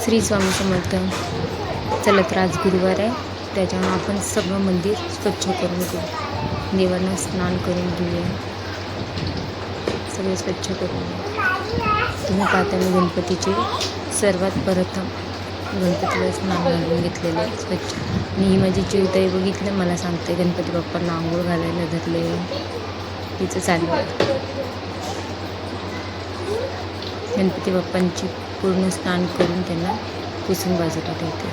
श्री स्वामी समर्थ. चला तर आज गुरुवार आहे, त्याच्यामुळे आपण सगळं मंदिर स्वच्छ करून घेऊ. देवांना स्नान करून घेऊया, सगळे स्वच्छ करून घेऊ. तुम्ही पाहता मी गणपतीचे सर्वात प्रथम गणपतीला स्नान घालून घेतलेले आहे स्वच्छ. आणि ही माझी चिवताई बघितलं, मला सांगते गणपती बाप्पांना आंघोळ घालायला धरले. तिचं चालू आहे गणपती बाप्पांची पूर्ण स्नान करून त्यांना पुसून बाजूला ठेवते.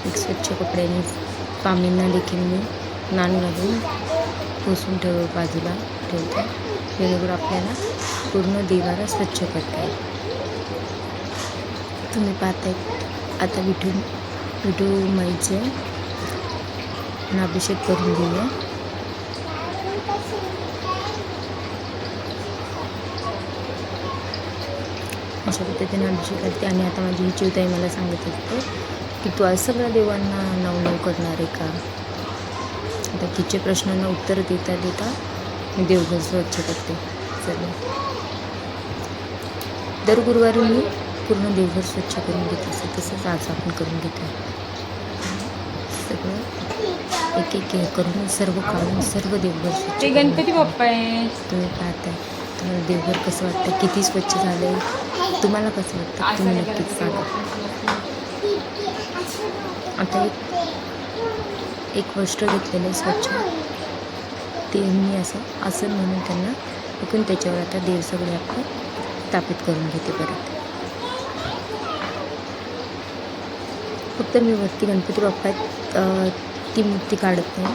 एक स्वच्छ कपड्याने स्वामींना देखील मी स्नान घालून पुसून बाजूला ठेवते, जेणेकरून आपल्याला पूर्ण देवाला स्वच्छ करता येईल. तुम्ही पाहताय आता विठू माईचे अभिषेक करून घेऊया. अशा पद्धतीने अभिषेक करते. आणि आता माझी ही चिवताई मला सांगत होते की तू आज सगळ्या देवांना नवनव करणार आहे का. आता तिचे प्रश्नांना उत्तर देता देता मी देवघर स्वच्छ करते. सर्व दर गुरुवारी मी पूर्ण देवघर स्वच्छ करून घेते असं, तसंच आज आपण करून घेतो. सगळं एक एक करून सर्व काढून सर्व देवघर स्वच्छ. गणपती बाप्पा आहे. तुम्ही पाहताय, तुम्हाला देवघर कसं वाटतं, किती स्वच्छ झालं आहे, तुम्हाला कसं वाटतं तुम्ही नक्कीच सांगा. आता एक वस्त्र घेतलेलं आहे स्वच्छ, ते मी असं आसन म्हणून त्यांना ऐकून त्याच्यावर आता देव सगळे आपण स्थापित करून घेते. परत फक्त मी वरती गणपती बाप्पा ती मूर्ती काढत नाही,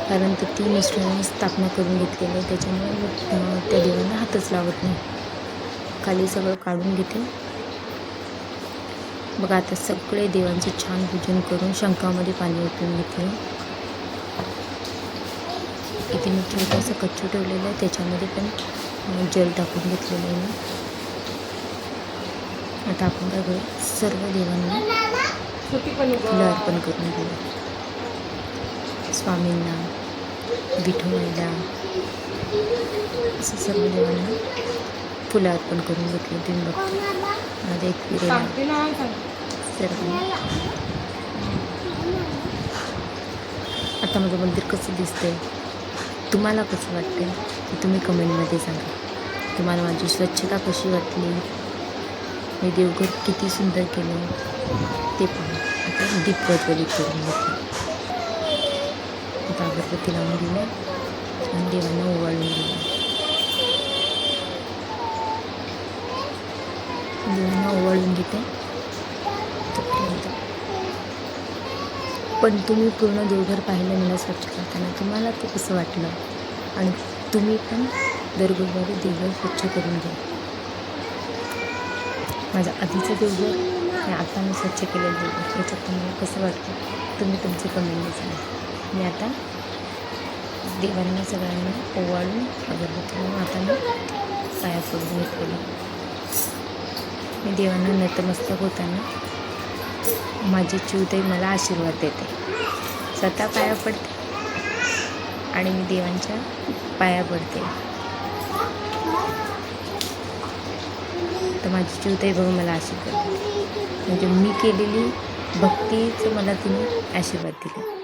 कारण तर ती मिस्टरांनी स्थापना करून घेतलेली आहे, त्याच्यामुळे त्या देवांना हातच लावत नाही. खाली सगळं काढून घेते. बघा आता सगळे देवांचे छान पूजन करून शंखामध्ये पाणी ओतून घेते. इथे मी छोटंसं कच्चू ठेवलेलं आहे, त्याच्यामध्ये पण जल टाकून घेतलेलं आहे. आता आपण काय करू, सर्व देवांना फुलं अर्पण करून घेऊ. स्वामींना, विठोबाईला, असं सर्व देवांना फुलं अर्पण करून घेतली. तुम्ही बघता माझ्या एक पिरेला सर्व. आता माझं मंदिर कसं दिसतंय, तुम्हाला कसं वाटतं ते तुम्ही कमेंटमध्ये सांगा. तुम्हाला माझी स्वच्छता कशी वाटली, मी देवघर किती सुंदर केलं ते पहा. आता दीप प्रज्वलित करून घेतलं. आता अगरबत्ती लावून घेऊया आणि देवांना ओवाळून घेऊया. देवांना ओवाळून घेते तोपर्यंत. पण तुम्ही पूर्ण देवघर पाहिलं मला स्वच्छ करताना, तुम्हाला ते कसं वाटलं. आणि तुम्ही पण दर गुरुवारी देवघर स्वच्छ करून घ्या. माझं आधीचं देवघर आणि आता मी स्वच्छ केलेलं देवघर, याच्यात तुम्हाला कसं वाटतं तुम्ही तुमचे कमेंटने सांगा. मी आता देवांना सगळ्यांना ओवाळून अगरबत्ती लावून आता मी पाया पडून घेतलेलं. मी देवांना नतमस्तक होताना माझी चिवताई मला आशीर्वाद देते. स्वतः पाया पडते आणि मी देवांच्या पाया पडते. तर माझी चिवताई बघून मला आशीर्वाद देते, म्हणजे मी केलेली भक्तीचं मला तिने आशीर्वाद दिला.